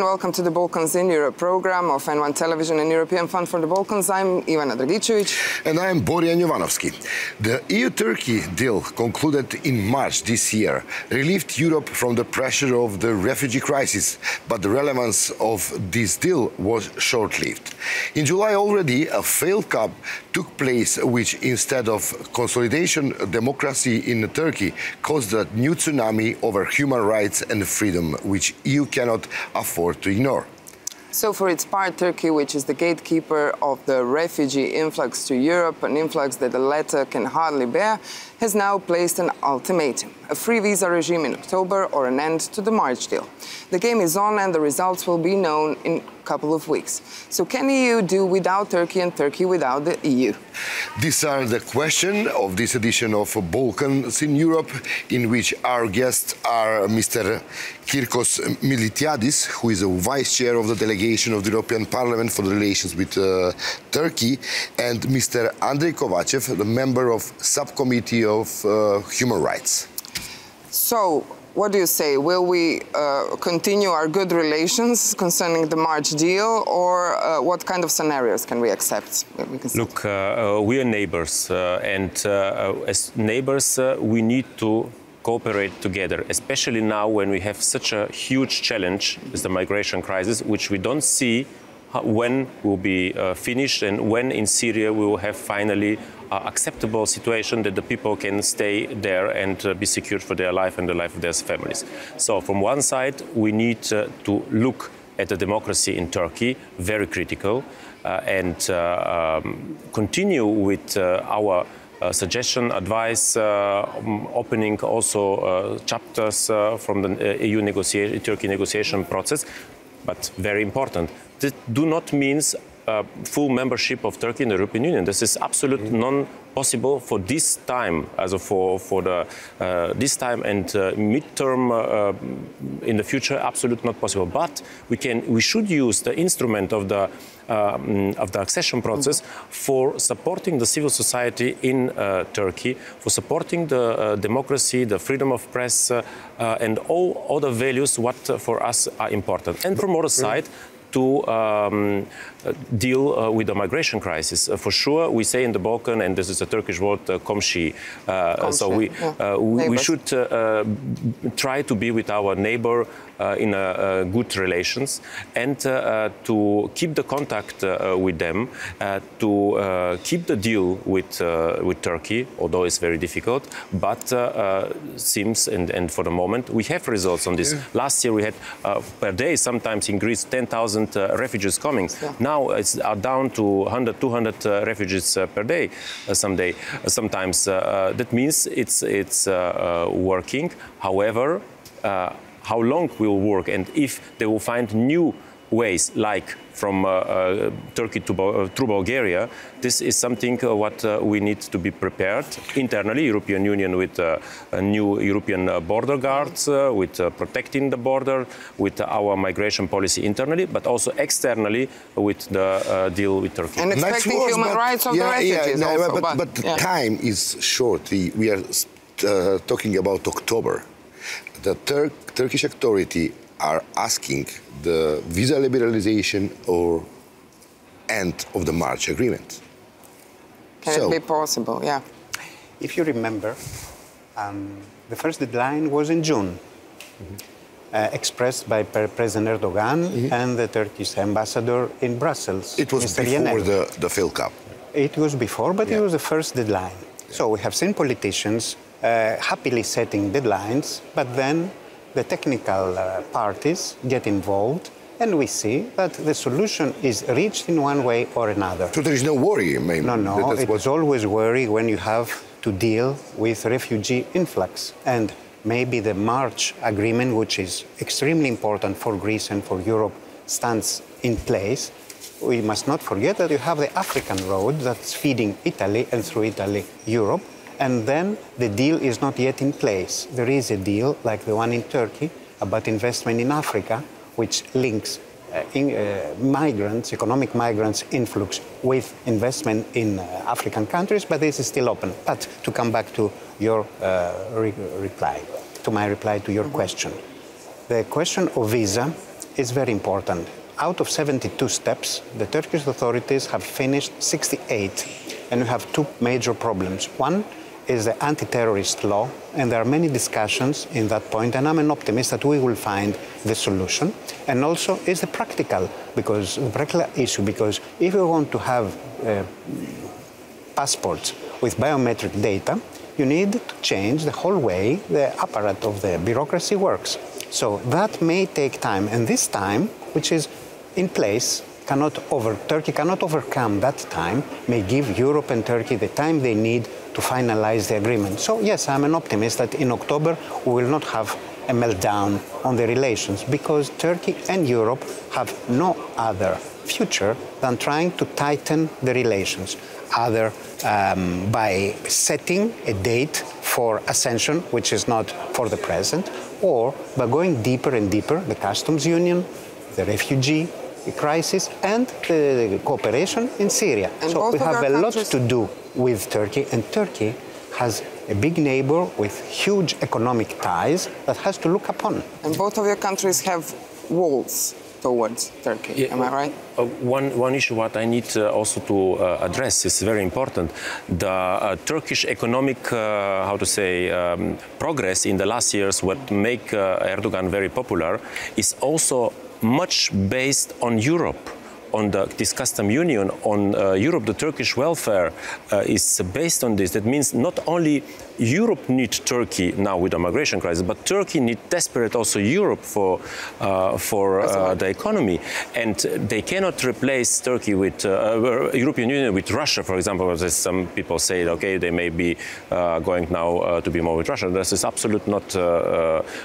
welcome to the Balkans in Europe program of N1 Television and European Fund for the Balkans. I'm Ivana Dragicevic. And I'm Borjan Jovanovski. The EU-Turkey deal concluded in March this year relieved Europe from the pressure of the refugee crisis, but the relevance of this deal was short-lived. In July already, a failed coup took place, which instead of consolidation democracy in Turkey caused a new tsunami over human rights and freedom, which EU cannot afford to ignore. So for its part, Turkey, which is the gatekeeper of the refugee influx to Europe, an influx that the latter can hardly bear, has now placed an ultimatum: a free visa regime in October or an end to the March deal. The game is on and the results will be known in a couple of weeks. So can EU do without Turkey and Turkey without the EU? These are the questions of this edition of Balkans in Europe, in which our guests are Mr. Kyrkos Miltiadis, who is a Vice-Chair of the Delegation of the European Parliament for the relations with Turkey, and Mr. Andrey Kovatchev, the member of Subcommittee of Human Rights. So, what do you say? Will we continue our good relations concerning the March deal, or what kind of scenarios can we accept? Look, we are neighbors, and as neighbors, we need to cooperate together, especially now when we have such a huge challenge as the migration crisis, which we don't see when will be finished and when in Syria we will have finally acceptable situation that the people can stay there and be secured for their life and the life of their families. So from one side, we need to look at the democracy in Turkey, very critical, and continue with our suggestion, advice, opening also chapters from the EU-Turkey negotiation process, but very important. This do not mean full membership of Turkey in the European Union. This is absolutely non-possible for this time, for this time and mid-term in the future. Absolutely not possible. But we should use the instrument of the accession process for supporting the civil society in Turkey, for supporting the democracy, the freedom of press, and all other values what for us are important. And from other side, to deal with the migration crisis. For sure, we say in the Balkan, and this is a Turkish word, komşi. So we should try to be with our neighbor in good relations and to keep the contact with them, to keep the deal with Turkey, although it's very difficult, but seems, and for the moment, we have results on this. Yeah. Last year we had per day, sometimes in Greece, 10,000 refugees coming. Yeah. Now it's down to 100, 200 refugees per day, sometimes. That means it's working. However, how long will work, and if they will find new ways, like from Turkey through Bulgaria, this is something what we need to be prepared internally. European Union with new European border guards, with protecting the border, with our migration policy internally, but also externally with the deal with Turkey. And expecting human rights of the refugees also. But the time is short. We are talking about October. The Turkish authority are asking the visa liberalization or end of the March agreement. Can it be possible? Yeah. If you remember, the first deadline was in June, expressed by President Erdogan and the Turkish ambassador in Brussels. It was before the failed coup. It was before, but it was the first deadline. So we have seen politicians happily setting deadlines, but then the technical parties get involved, and we see that the solution is reached in one way or another. So there is no worry, maybe? No, it's always worry when you have to deal with refugee influx. And maybe the March agreement, which is extremely important for Greece and for Europe, stands in place. We must not forget that you have the African road that's feeding Italy, and through Italy, Europe. And then the deal is not yet in place. There is a deal, like the one in Turkey, about investment in Africa, which links migrants, economic migrants influx with investment in African countries, but this is still open. But to come back to your reply, to my reply to your question, the question of visa is very important. Out of 72 steps, the Turkish authorities have finished 68, and we have two major problems. One is the anti-terrorist law, and there are many discussions in that point, and I'm an optimist that we will find the solution. And also is the practical issue, because if we want to have passports with biometric data, you need to change the whole way the apparatus of the bureaucracy works. So that may take time, and this time, which is in place, Turkey cannot overcome that time, may give Europe and Turkey the time they need to finalize the agreement. So yes, I'm an optimist that in October we will not have a meltdown on the relations, because Turkey and Europe have no other future than trying to tighten the relations, either by setting a date for accession, which is not for the present, or by going deeper and deeper, the customs union, the refugee crisis, and the cooperation in Syria. And so we have a lot to do with Turkey, and Turkey has a big neighbor with huge economic ties that has to look upon. And both of your countries have walls towards Turkey, yeah. Am I right? One issue what I need also to address is very important. The Turkish economic, progress in the last years, what make Erdogan very popular, is also much based on Europe, on this custom union, on Europe. The Turkish welfare is based on this. That means not only Europe needs Turkey now with the migration crisis, but Turkey needs desperate also Europe for the economy. And they cannot replace Turkey with European Union with Russia, for example, as some people say, okay, they may be going now to be more with Russia. This is absolutely not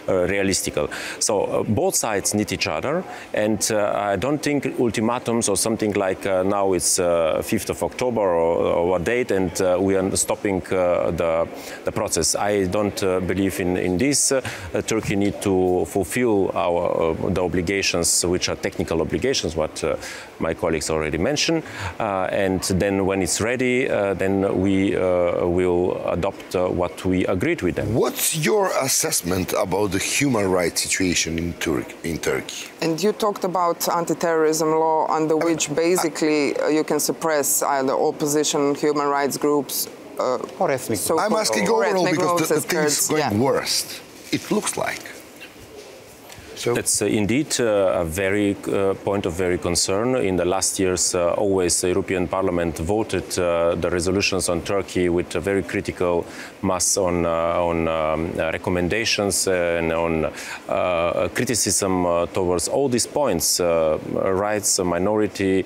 realistic. So both sides need each other, and I don't think ultimatums or something like now it's 5th of October or what date, and we are stopping the process. I don't believe in this. Turkey needs to fulfill the obligations, which are technical obligations, what my colleagues already mentioned. And then when it's ready, then we will adopt what we agreed with them. What's your assessment about the human rights situation in Turkey? And you talked about anti-terrorism law, under which basically you can suppress either opposition, human rights groups, or ethnic. I'm asking overall because the things going worst, it looks like. So that's indeed a very point of very concern. In the last years, always the European Parliament voted the resolutions on Turkey with a very critical mass on recommendations and on criticism towards all these points: rights, minority,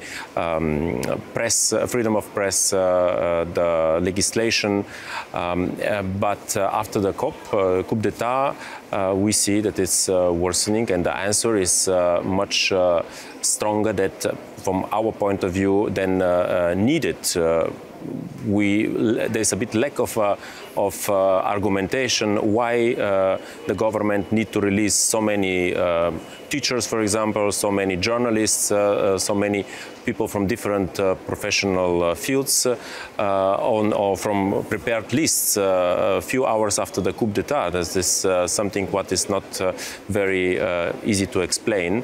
press, freedom of press, the legislation. But after the coup d'etat, we see that it's worsening, and the answer is much stronger that, from our point of view, than needed. There's a bit lack of argumentation why the government need to release so many teachers, for example, so many journalists, so many people from different professional fields or from prepared lists a few hours after the coup d'etat. This is something what is not very easy to explain.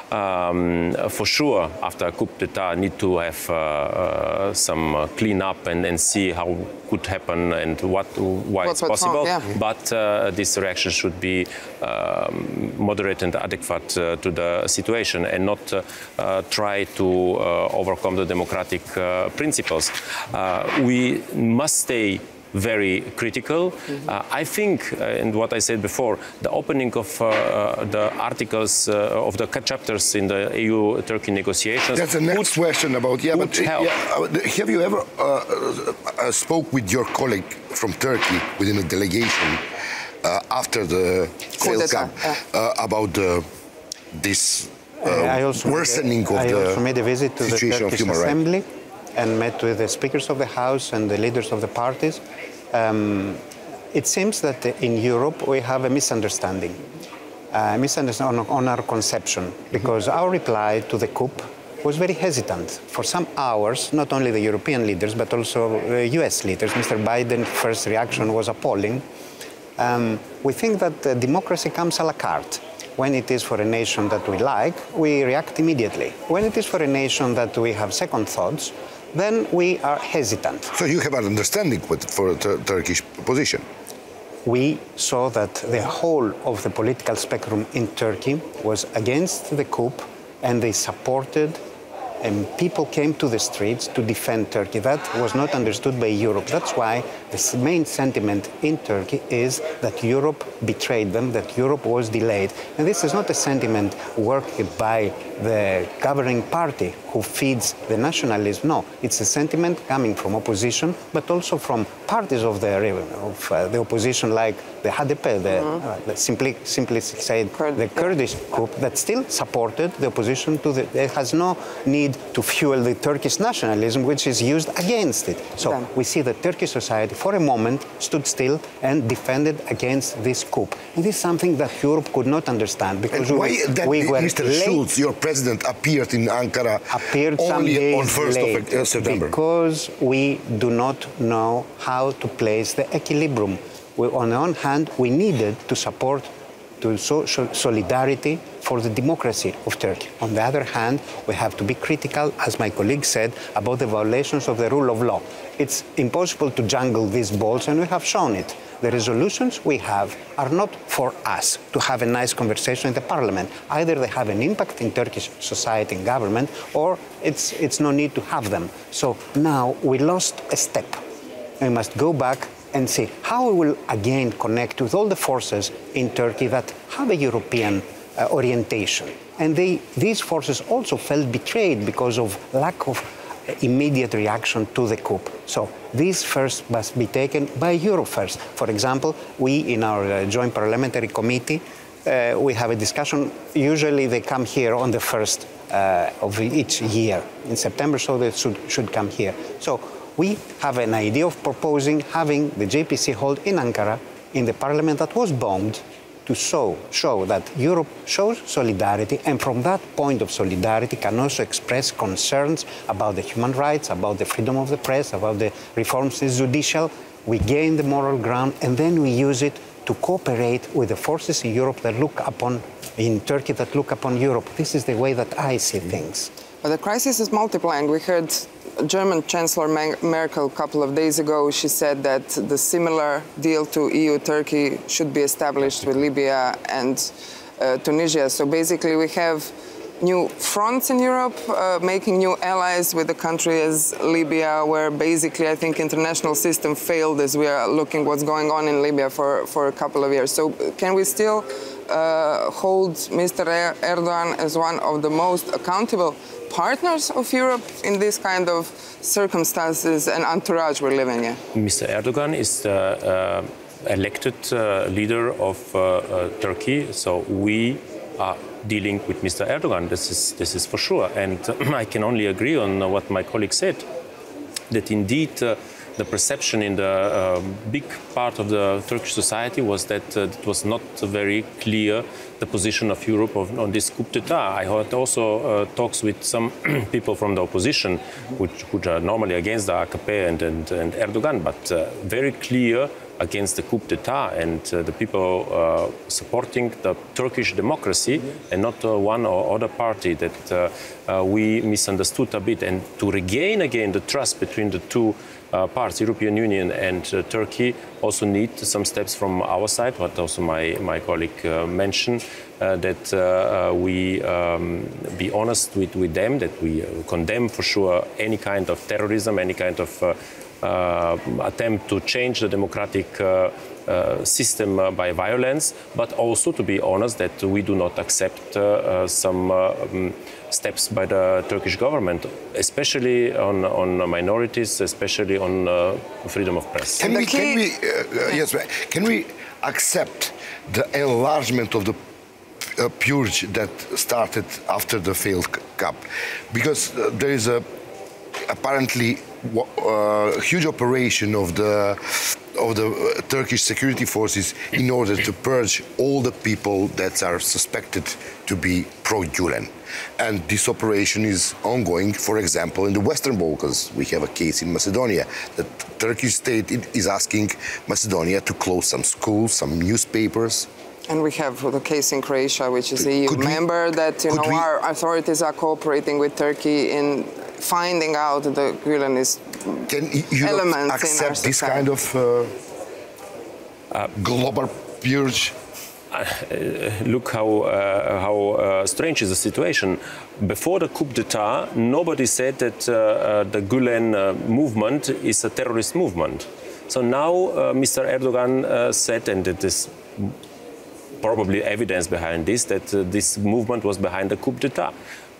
For sure, after a coup d'etat, need to have some cleanup and see how could happen and why it's possible. Yeah. But this reaction should be moderate and adequate to the situation, and not try to overcome the democratic principles. We must stay very critical. I think, and what I said before, the opening of the articles of the chapters in the EU-Turkey negotiations. That's the next question about, have you ever spoke with your colleague from Turkey within a delegation after the Failed Coup about this worsening of the situation of human rights? I also made a visit to the Turkish Assembly and met with the speakers of the House and the leaders of the parties. It seems that in Europe we have a misunderstanding on our conception, because our reply to the coup was very hesitant. For some hours, not only the European leaders, but also US leaders. Mr. Biden's first reaction was appalling. We think that democracy comes à la carte. when it is for a nation that we like, we react immediately. When it is for a nation that we have second thoughts, then we are hesitant. So you have an understanding for the Turkish position? We saw that the whole of the political spectrum in Turkey was against the coup, and they supported, and people came to the streets to defend Turkey. That was not understood by Europe. That's why the main sentiment in Turkey is that Europe betrayed them, that Europe was delayed. And this is not a sentiment worked by the governing party who feeds the nationalism. No, it's a sentiment coming from opposition, but also from parties of the opposition, like the HDP, simply said, the Kurdish group that still supported the opposition to the. It has no need to fuel the Turkish nationalism, which is used against it. So we see that Turkish society, for a moment, stood still and defended against this coup. And this is something that Europe could not understand because and why we were Mr. Schulz, your president, appeared in Ankara only on 1st of September? Because we do not know how to place the equilibrium. On the one hand, we needed to support to solidarity for the democracy of Turkey. On the other hand, we have to be critical, as my colleague said, about the violations of the rule of law. It's impossible to juggle these balls, and we have shown it. The resolutions we have are not for us to have a nice conversation in the parliament. Either they have an impact in Turkish society and government, or it's no need to have them. So now we lost a step. We must go back and see how we will again connect with all the forces in Turkey that have a European orientation. And these forces also felt betrayed because of lack of immediate reaction to the coup. So these first must be taken by Europe first. For example, we in our Joint Parliamentary Committee, we have a discussion. Usually they come here on the 1st of each year in September, so they should come here. So we have an idea of proposing having the JPC hold in Ankara, in the parliament that was bombed, to show that Europe shows solidarity, and from that point of solidarity can also express concerns about the human rights, about the freedom of the press, about the reforms in the judicial. We gain the moral ground, and then we use it to cooperate with the forces in Europe that look upon, in Turkey, that look upon Europe. This is the way that I see things. But the crisis is multiplying. We heard German Chancellor Merkel a couple of days ago. She said that the similar deal to EU-Turkey should be established with Libya and Tunisia. So basically we have new fronts in Europe, making new allies with a country as Libya, where basically I think international system failed as we are looking what's going on in Libya for a couple of years. So can we still hold Mr. Erdogan as one of the most accountable partners of Europe in this kind of circumstances and entourage we're living in? Mr. Erdogan is the elected leader of Turkey, so we are dealing with Mr. Erdogan. This is for sure, and I can only agree on what my colleague said, that indeed the perception in the big part of the Turkish society was that it was not very clear the position of Europe on this coup d'etat. I had also talks with some people from the opposition, which are normally against the AKP and Erdogan, but very clear against the coup d'etat and the people supporting the Turkish democracy and not one or other party, that we misunderstood a bit. And to regain again the trust between the two parts, European Union and Turkey, also need some steps from our side, what also my colleague mentioned, that we be honest with them, that we condemn for sure any kind of terrorism, any kind of attempt to change the democratic system by violence, but also to be honest that we do not accept some steps by the Turkish government, especially on minorities, especially on freedom of press. Can we accept the enlargement of the purge that started after the failed coup? Because there is apparently huge operation of the Turkish security forces in order to purge all the people that are suspected to be pro-Gulen. And this operation is ongoing. For example, in the Western Balkans, we have a case in Macedonia. The Turkish state is asking Macedonia to close some schools, some newspapers. And we have the case in Croatia, which is a EU member, that our authorities are cooperating with Turkey in finding out the Gulenist elements accept this kind of global purge? Look how strange is the situation. Before the coup d'etat, nobody said that the Gulen movement is a terrorist movement. So now Mr. Erdogan said, and it is probably evidence behind this, that this movement was behind the coup d'etat.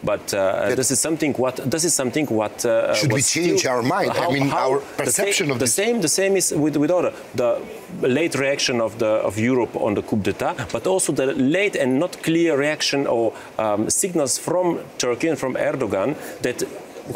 But this is something what should we change our mind? Our perception of this. The same is with other the late reaction of Europe on the coup d'etat, but also the late and not clear reaction or signals from Turkey and from Erdogan that.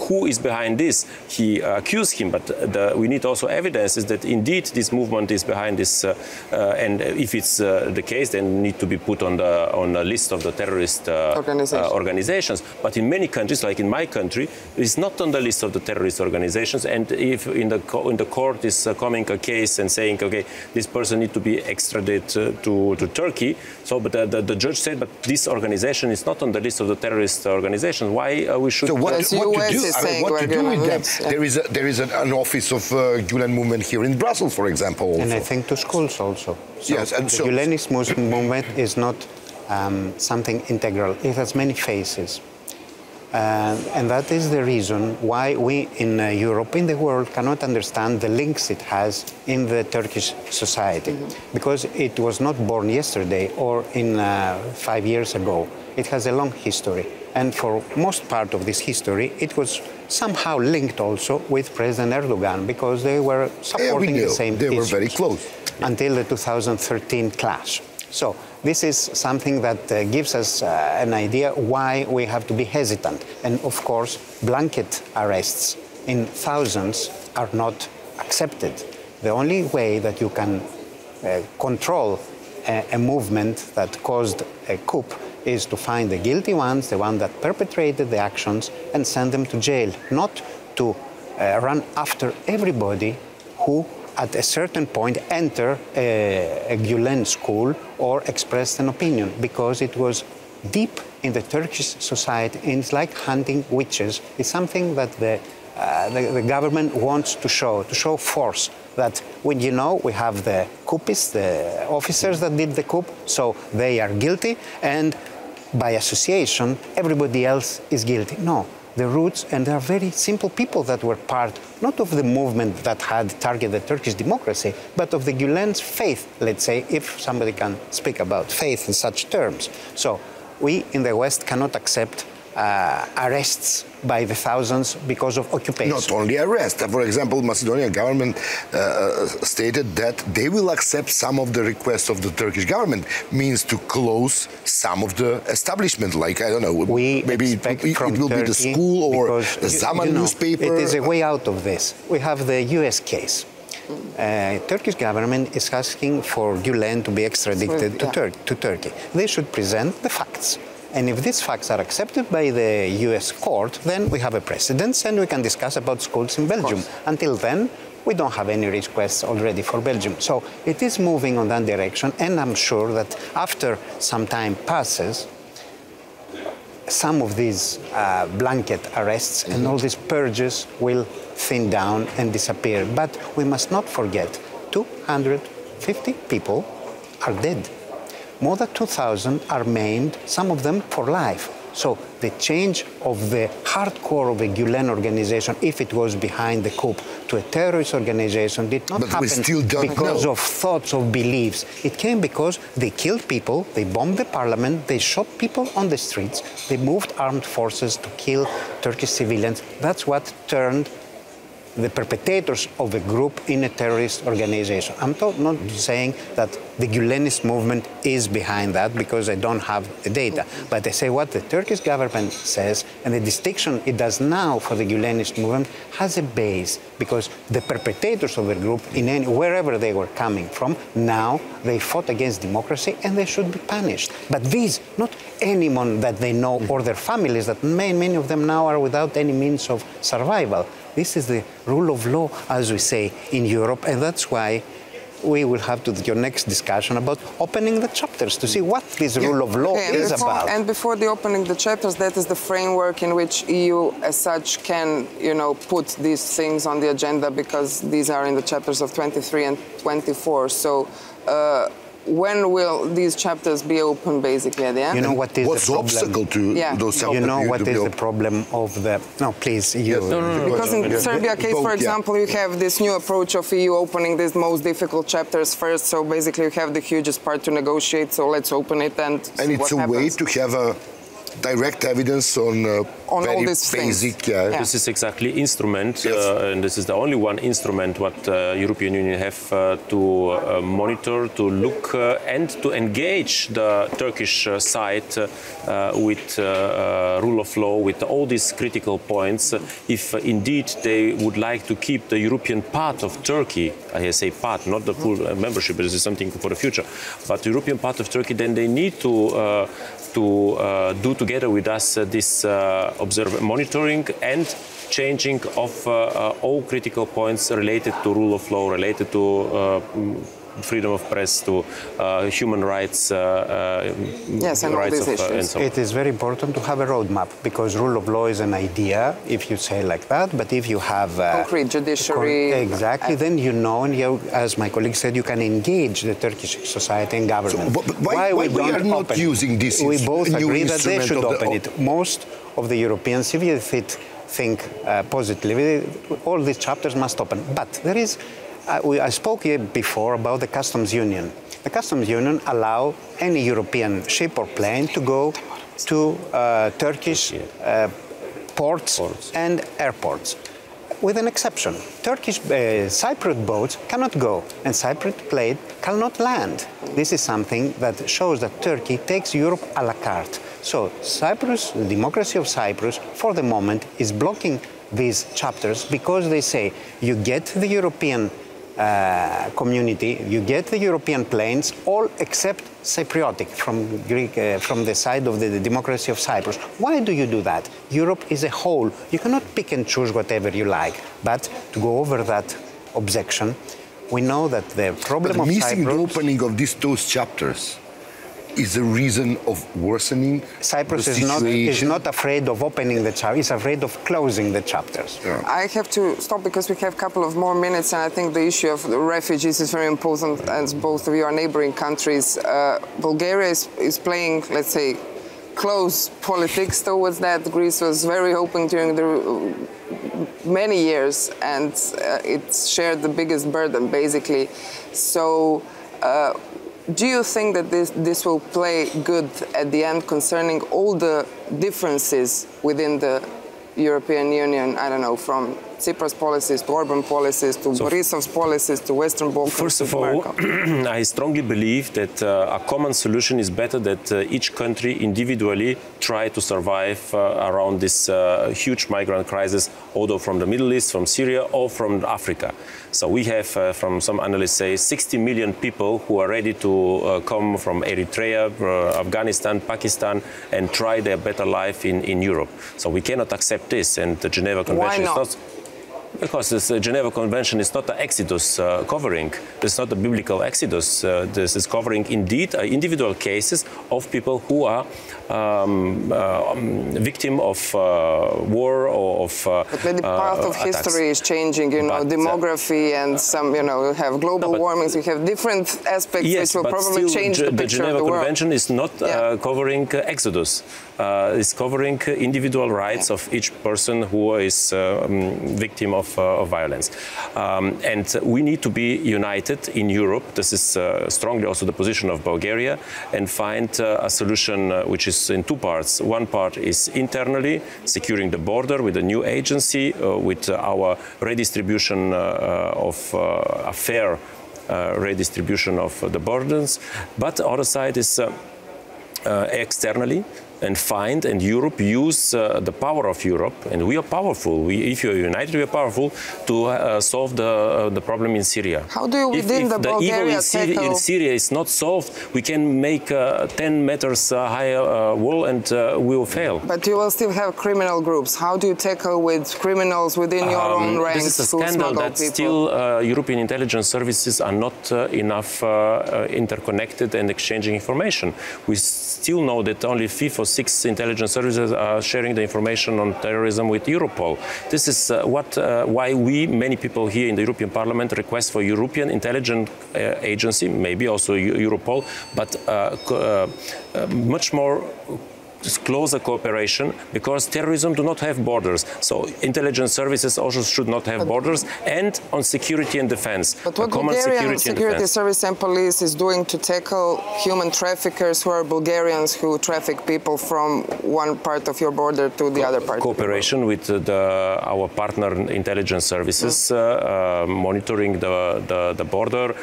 Who is behind this? He accused him, but we need also evidence that indeed this movement is behind this, and if it's the case, then need to be put on a list of the terrorist organizations. But in many countries, like in my country, it's not on the list of the terrorist organizations. And if in the court is coming a case and saying, okay, this person needs to be extradited to Turkey, so but the judge said, but this organization is not on the list of the terrorist organizations. Why we should? So what to do? What to do with them? Yeah. There is an office of Gulen movement here in Brussels, for example. Also. And I think to schools also. So yes, and the Gulenist Muslim movement is not something integral. It has many faces. And that is the reason why we in Europe, in the world, cannot understand the links it has in the Turkish society. Because it was not born yesterday or in 5 years ago. It has a long history. And for most part of this history, it was somehow linked also with President Erdogan because they were supporting the same They were very close. Until the 2013 clash. So this is something that gives us an idea why we have to be hesitant. And of course, blanket arrests in thousands are not accepted. The only way that you can control a movement that caused a coup is to find the guilty ones, the ones that perpetrated the actions, and send them to jail, not to run after everybody who at a certain point enter a Gulen school or expressed an opinion, because it was deep in the Turkish society, and it's like hunting witches. It's something that the government wants to show force, that when we have the coupists, the officers that did the coup, so they are guilty, and by association, everybody else is guilty. No, the roots, and there are very simple people that were part, not of the movement that had targeted Turkish democracy, but of the Gulen's faith, let's say, if somebody can speak about faith in such terms. So we in the West cannot accept arrests by the thousands because of occupation. Not only arrest. For example, Macedonian government stated that they will accept some of the requests of the Turkish government, means to close some of the establishment, like, I don't know, maybe it will be the school or the Zaman newspaper. It is a way out of this. We have the US case. Turkish government is asking for Gulen to be extradited to Turkey. They should present the facts. And if these facts are accepted by the US court, then we have a precedent and we can discuss about schools in Belgium. Until then, we don't have any requests already for Belgium. So it is moving on that direction, and I'm sure that after some time passes, some of these blanket arrests and all these purges will thin down and disappear. But we must not forget, 250 people are dead. More than 2,000 are maimed, some of them for life. So the change of the hardcore of a Gulen organization, if it was behind the coup, to a terrorist organization did not happen because of thoughts or beliefs. It came because they killed people, they bombed the parliament, they shot people on the streets, they moved armed forces to kill Turkish civilians. That's what turned the perpetrators of a group in a terrorist organization. I'm not saying that the Gulenist movement is behind that, because I don't have the data. But I say what the Turkish government says, and the distinction it does now for the Gulenist movement has a base, because the perpetrators of the group, wherever they were coming from, now they fought against democracy and they should be punished. But these, not anyone that they know or their families, that many of them now are without any means of survival. This is the rule of law, as we say in Europe, and that's why we will have to your next discussion about opening the chapters to see what this rule of law is about. And before the opening the chapters, that is the framework in which EU as such can, put these things on the agenda, because these are in the chapters of 23 and 24. So when will these chapters be open, basically, at the end? You know what is What's the problem? obstacle to those chapters? You know what is the problem of the... No, please, you... Yes. No. Because in Serbia case, for example, you have this new approach of EU opening these most difficult chapters first. So basically, you have the hugest part to negotiate. So let's open it and see it's what happens. A way to have a direct evidence on very all these basic... things. This is exactly instrument, Yes. and this is the only one instrument what European Union have to monitor, to look and to engage the Turkish side with rule of law, with all these critical points. If indeed they would like to keep the European part of Turkey, I say part, not the full membership, this is something for the future, but the European part of Turkey, then they need to do together with us this monitoring and changing of all critical points related to rule of law, related to freedom of press, to human rights, yes, and all these issues. And so on. It is very important to have a roadmap, because rule of law is an idea, if you say like that, but if you have... concrete judiciary. Exactly, then you know, and you, as my colleague said, you can engage the Turkish society and government. So, but why we are not using this We both new agree that they instrument should of the- open it. Most of the Europeans, if they think positively, all these chapters must open. But there is... I spoke here before about the customs union. The customs union allow any European ship or plane to go to Turkish ports and airports, with an exception. Turkish Cypriot boats cannot go, and Cypriot plane cannot land. This is something that shows that Turkey takes Europe à la carte. So Cyprus, the democracy of Cyprus, for the moment, is blocking these chapters because they say you get the European community, you get the European planes, all except Cypriotic from Greek, from the side of the democracy of Cyprus. Why do you do that? Europe is a whole. You cannot pick and choose whatever you like. But to go over that objection, we know that the problem of missing Cyprus... the opening of those chapters is a reason of worsening Cyprus the is situation. not afraid of opening the chapters, it's afraid of closing the chapters. Yeah. I have to stop because we have a couple of more minutes, and I think the issue of the refugees is very important, as both of you are neighboring countries. Bulgaria is playing, let's say, close politics towards that. Greece was very open during the many years, and it shared the biggest burden, basically. So, do you think that this will play good at the end concerning all the differences within the European Union, I don't know, from Tsipras policies to Orban policies to Borisov's policies to Western Balkans? First of all, I strongly believe that a common solution is better that each country individually try to survive around this huge migrant crisis, although from the Middle East, from Syria or from Africa. So we have, from some analysts say, 60 million people who are ready to come from Eritrea, Afghanistan, Pakistan, and try their better life in Europe. So we cannot accept this, and the Geneva Convention is not... Because this Geneva Convention is not the exodus covering. It's not the biblical exodus. This is covering indeed individual cases of people who are victim of war or of But maybe part of attacks. history is changing, you know, But, demography and some, you know, we have global warmings, we have different aspects which will probably change the picture Geneva of the world. Convention is not covering exodus. It's covering individual rights of each person who is victim of violence. And we need to be united in Europe. This is strongly also the position of Bulgaria, and find a solution which is in two parts. One part is internally securing the border with a new agency, with our redistribution of a fair redistribution of the burdens. But the other side is externally and find, and Europe use the power of Europe, and we are powerful. If you're united, we are powerful to solve the problem in Syria. How do you, within the Bulgaria, if the evil in Syria is not solved, we can make 10 meters higher wall and we will fail. But you will still have criminal groups. How do you tackle with criminals within your own ranks? This is a scandal that still European intelligence services are not enough interconnected and exchanging information. We still know that only 5 or 6 intelligence services are sharing the information on terrorism with Europol. This is why many people here in the European Parliament request for European intelligence agency, maybe also Europol, but much more closer cooperation, because terrorism do not have borders. So intelligence services also should not have borders, and on security and defense. But what Bulgarian security service and police is doing to tackle human traffickers who are Bulgarians who traffic people from one part of your border to the other part? Cooperation with our partner intelligence services, monitoring the border.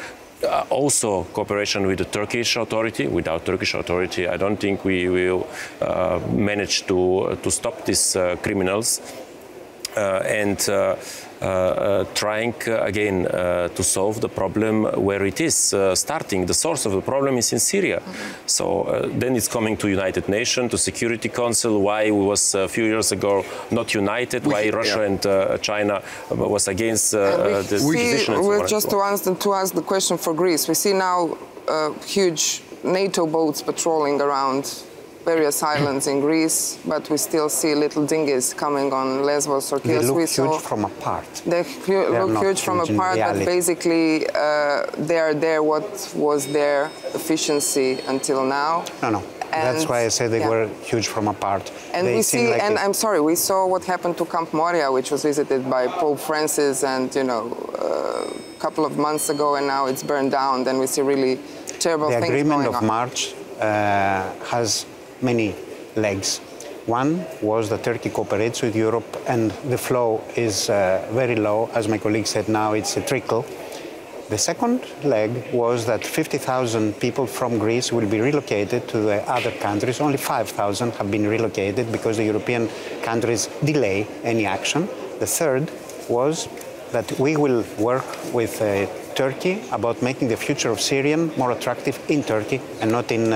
Also cooperation with the Turkish authority. Without Turkish authority, I don't think we will manage to stop these criminals. Trying again to solve the problem where it is starting. The source of the problem is in Syria. So then it's coming to United Nations, to Security Council, why we was a few years ago not united, why Russia and China was against the decision. Just to ask the question for Greece, we see now huge NATO boats patrolling around various islands in Greece, but we still see little dinghies coming on Lesbos or Chios. They look huge from apart. They look huge from apart, but basically they are there. What was their efficiency until now? No. That's why I said they were huge from apart. And we see, and I'm sorry, we saw what happened to Camp Moria, which was visited by Pope Francis, and a couple of months ago, and now it's burned down. Then we see really terrible things going on. The agreement of March has many legs. One was that Turkey cooperates with Europe and the flow is very low. As my colleague said, now it's a trickle. The second leg was that 50,000 people from Greece will be relocated to the other countries. Only 5,000 have been relocated because the European countries delay any action. The third was that we will work with Turkey about making the future of Syrian more attractive in Turkey and not in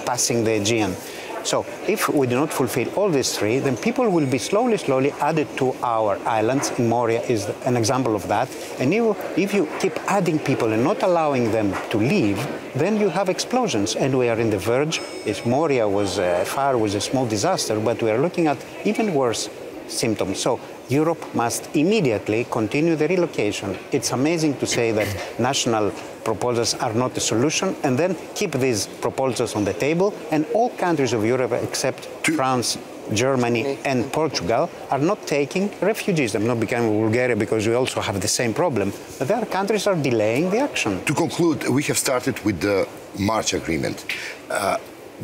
passing the Aegean. So if we do not fulfill all these three, then people will be slowly added to our islands. In Moria is an example of that. And if you keep adding people and not allowing them to leave, then you have explosions. And we are in the verge. If Moria was fire was a small disaster, but we are looking at even worse symptoms. So Europe must immediately continue the relocation. It's amazing to say that national proposals are not a solution, and then keep these proposals on the table, and all countries of Europe except France, Germany and Portugal are not taking refugees. I'm not becoming Bulgaria because we also have the same problem, but other countries are delaying the action. To conclude, we have started with the March agreement.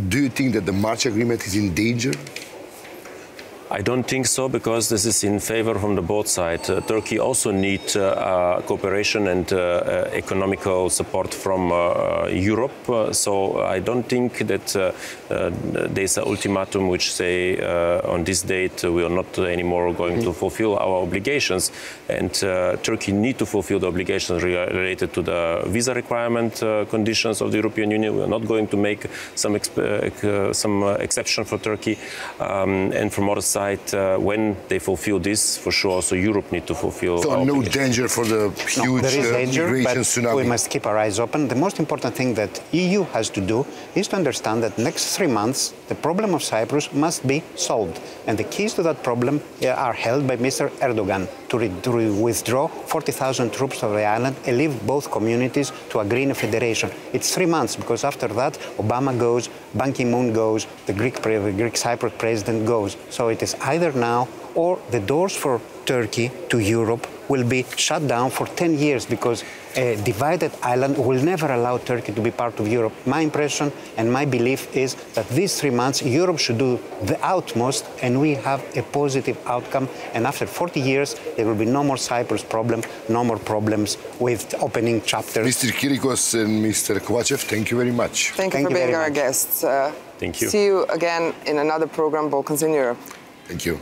Do you think that the March agreement is in danger? I don't think so, because this is in favor from the both sides. Turkey also needs cooperation and economical support from Europe. So I don't think that there's an ultimatum which say on this date we are not anymore going to fulfill our obligations. And Turkey needs to fulfill the obligations related to the visa requirement conditions of the European Union. We are not going to make some exception for Turkey. And from other side, when they fulfill this, for sure, also Europe needs to fulfill. So no danger for the huge migration tsunami? We must keep our eyes open. The most important thing that EU has to do is to understand that next 3 months the problem of Cyprus must be solved, and the keys to that problem are held by Mr. Erdogan to withdraw 40,000 troops of the island and leave both communities to agree in a federation. It's 3 months, because after that Obama goes, Ban Ki-moon goes, the Greek Cyprus president goes. So it is either now or the doors for Turkey to Europe will be shut down for 10 years, because a divided island will never allow Turkey to be part of Europe. My impression and my belief is that these 3 months Europe should do the utmost and we have a positive outcome, and after 40 years there will be no more Cyprus problem, no more problems with opening chapters. Mr. Kyrkos and Mr. Kovatchev, thank you very much. Thank you for being our guests. Thank you. See you again in another program, Balkans in Europe. Thank you.